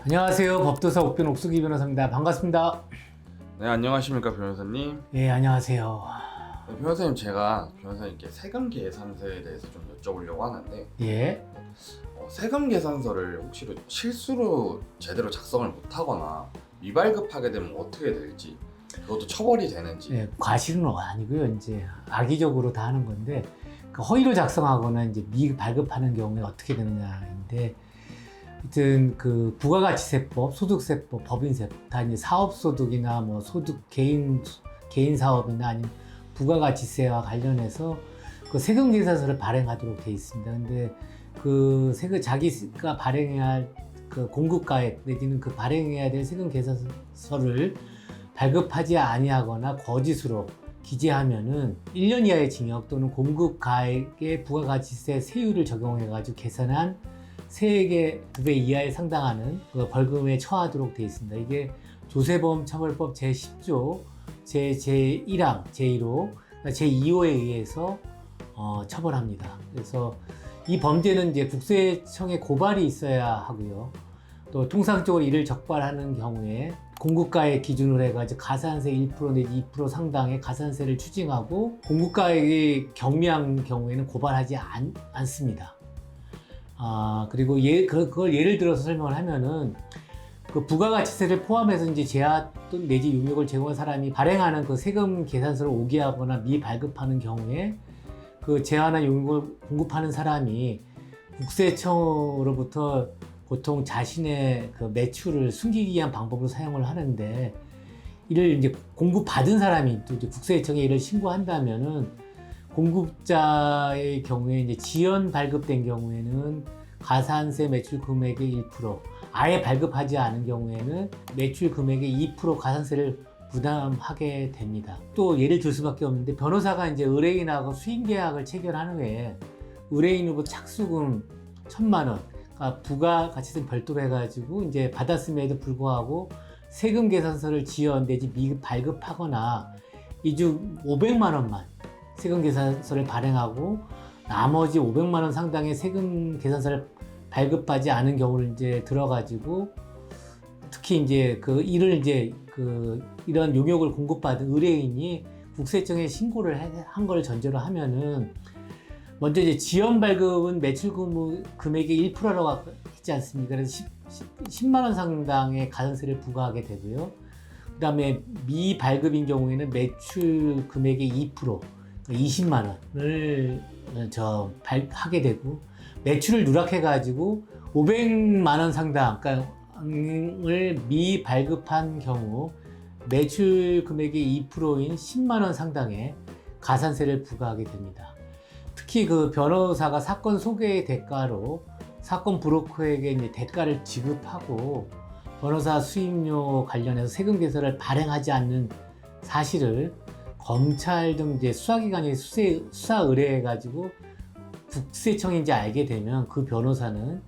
안녕하세요. 법도사 옥변 옥수기 변호사입니다. 반갑습니다. 네, 안녕하십니까 변호사님. 예, 안녕하세요. 네, 변호사님, 제가 변호사님께 세금 계산서에 대해서 좀 여쭤보려고 하는데, 예, 세금 계산서를 혹시 실수로 제대로 작성을 못하거나 미발급하게 되면 어떻게 될지, 그것도 처벌이 되는지. 예, 과실은 아니고요. 이제 악의적으로 다 하는 건데, 그 허위로 작성하거나 이제 미발급하는 경우에 어떻게 되느냐인데, 하여튼 그 부가가치세법, 소득세법, 법인세법 다 이제 사업소득이나 뭐 소득 개인 사업이나 아니면 부가가치세와 관련해서 그 세금 계산서를 발행하도록 돼 있습니다. 근데 그 세금 자기가 발행해야 할 그 공급가액 내지는 그 발행해야 될 세금 계산서를 발급하지 아니하거나 거짓으로 기재하면은 1년 이하의 징역 또는 공급가액의 부가가치세 세율을 적용해가지고 계산한 세액의 2배 이하에 상당하는 그 벌금에 처하도록 되어 있습니다. 이게 조세범 처벌법 제10조 제1항 제1호 제2호에 의해서 처벌합니다. 그래서 이 범죄는 이제 국세청에 고발이 있어야 하고요. 또 통상적으로 이를 적발하는 경우에 공급가액 기준으로 해가지고 가산세 1% 내지 2% 상당의 가산세를 추징하고 공급가액이 경미한 경우에는 고발하지 않습니다. 그리고 그걸 예를 들어서 설명을 하면은 그 부가가치세를 포함해서 이제 제한 또는 내지 용역을 제공한 사람이 발행하는 그 세금 계산서를 오개하거나 미발급하는 경우에 그 제한한 용역을 공급하는 사람이 국세청으로부터 보통 자신의 그 매출을 숨기기 위한 방법으로 사용을 하는데 이를 이제 공급받은 사람이 또 이제 국세청에 이를 신고한다면은 공급자의 경우에 이제 지연 발급된 경우에는 가산세 매출 금액의 1%, 아예 발급하지 않은 경우에는 매출 금액의 2% 가산세를 부담하게 됩니다. 또 예를 들 수밖에 없는데 변호사가 이제 의뢰인하고 수임 계약을 체결한 후에 의뢰인으로부터 착수금 1,000만 원, 그러니까 부가가치세 별도로 해가지고 이제 받았음에도 불구하고 세금 계산서를 지연 내지 미발급하거나 이 중 500만 원만 세금 계산서를 발행하고 나머지 500만 원 상당의 세금 계산서를 발급하지 않은 경우를 이제 들어가지고 특히 이제 그 이런 용역을 공급받은 의뢰인이 국세청에 신고를 한 걸 전제로 하면은 먼저 이제 지연 발급은 매출 금액의 1%라고 했지 않습니까? 그래서 10만 원 상당의 가산세를 부과하게 되고요. 그 다음에 미발급인 경우에는 매출 금액의 2%, 20만 원을 하게 되고, 매출을 누락해가지고 500만 원 상당, 을 미발급한 경우 매출 금액의 2%인 10만 원 상당의 가산세를 부과하게 됩니다. 특히 그 변호사가 사건 소개의 대가로 사건 브로커에게 이제 대가를 지급하고 변호사 수임료 관련해서 세금 계산을 발행하지 않는 사실을 검찰 등 이제 수사기관이 수사 의뢰해가지고 국세청이 이제 알게 되면 그 변호사는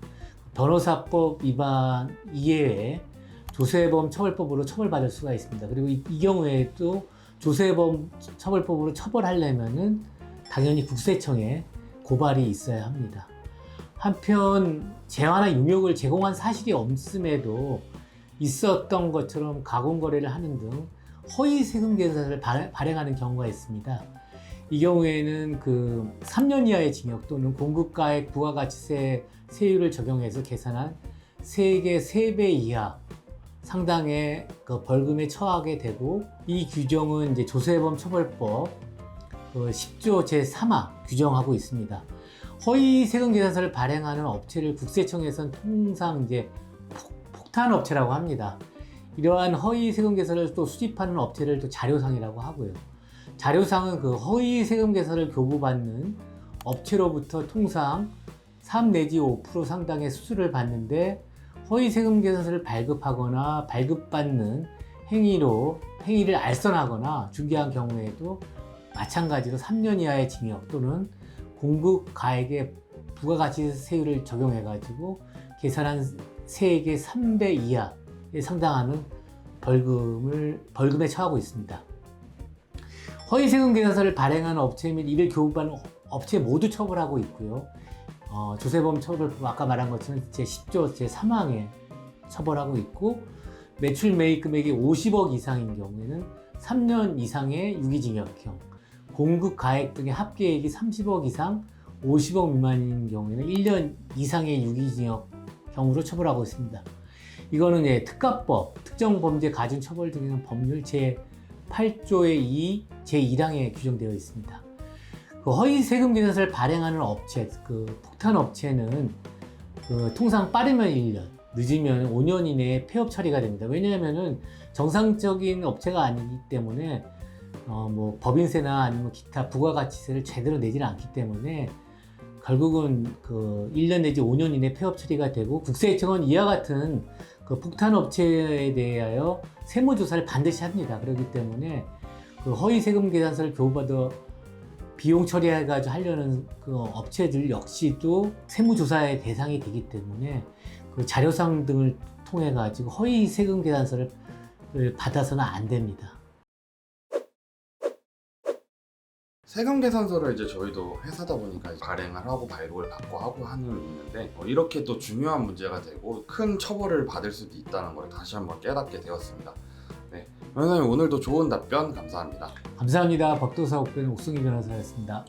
변호사법 위반 이외에 조세범 처벌법으로 처벌받을 수가 있습니다. 그리고 이 경우에 또 조세범 처벌법으로 처벌하려면은 당연히 국세청에 고발이 있어야 합니다. 한편 재화나 용역을 제공한 사실이 없음에도 있었던 것처럼 가공거래를 하는 등 허위 세금 계산서를 발행하는 경우가 있습니다. 이 경우에는 그 3년 이하의 징역 또는 공급가액 부가가치세 세율을 적용해서 계산한 세액의 3배 이하 상당의 그 벌금에 처하게 되고, 이 규정은 이제 조세범 처벌법 그 10조 제3항 규정하고 있습니다. 허위 세금 계산서를 발행하는 업체를 국세청에서는 통상 이제 폭탄 업체라고 합니다. 이러한 허위 세금 계산을 또 수집하는 업체를 또 자료상이라고 하고요. 자료상은 그 허위 세금 계산을 교부받는 업체로부터 통상 3 내지 5% 상당의 수수료를 받는데, 허위 세금 계산서를 발급하거나 발급받는 행위를 알선하거나 중개한 경우에도 마찬가지로 3년 이하의 징역 또는 공급 가액의 부가가치세율을 적용해가지고 계산한 세액의 3배 이하에 상당하는 벌금에 처하고 있습니다. 허위세금 계산서를 발행하는 업체 및 이를 교부하는 업체 모두 처벌하고 있고요. 조세범 처벌법 아까 말한 것처럼 제10조 제3항에 처벌하고 있고 매출 매입 금액이 50억 이상인 경우에는 3년 이상의 유기징역형, 공급 가액 등의 합계액이 30억 이상 50억 미만인 경우에는 1년 이상의 유기징역형으로 처벌하고 있습니다. 이거는 특가법, 특정범죄 가중처벌 등의 법률 제8조의 2, 제1항에 규정되어 있습니다. 그 허위 세금 계산서를 발행하는 업체, 그 폭탄 업체는 통상 빠르면 1년, 늦으면 5년 이내에 폐업 처리가 됩니다. 왜냐하면은 정상적인 업체가 아니기 때문에 뭐 법인세나 아니면 기타 부가가치세를 제대로 내지는 않기 때문에 결국은 그 1년 내지 5년 이내 폐업 처리가 되고 국세청은 이와 같은 그 폭탄 업체에 대하여 세무조사를 반드시 합니다. 그렇기 때문에 그 허위 세금 계산서를 교부받아 비용 처리해가지고 하려는 그 업체들 역시도 세무조사의 대상이 되기 때문에 그 자료상 등을 통해 가지고 허위 세금 계산서를 받아서는 안 됩니다. 세금 계산서를 이제 저희도 회사다 보니까 발행을 하고 발급을 받고 하고 하는 있는데 이렇게 또 중요한 문제가 되고 큰 처벌을 받을 수도 있다는 걸 다시 한번 깨닫게 되었습니다. 네, 변호사님 오늘도 좋은 답변 감사합니다. 감사합니다. 법도사업변 옥승희 변호사였습니다.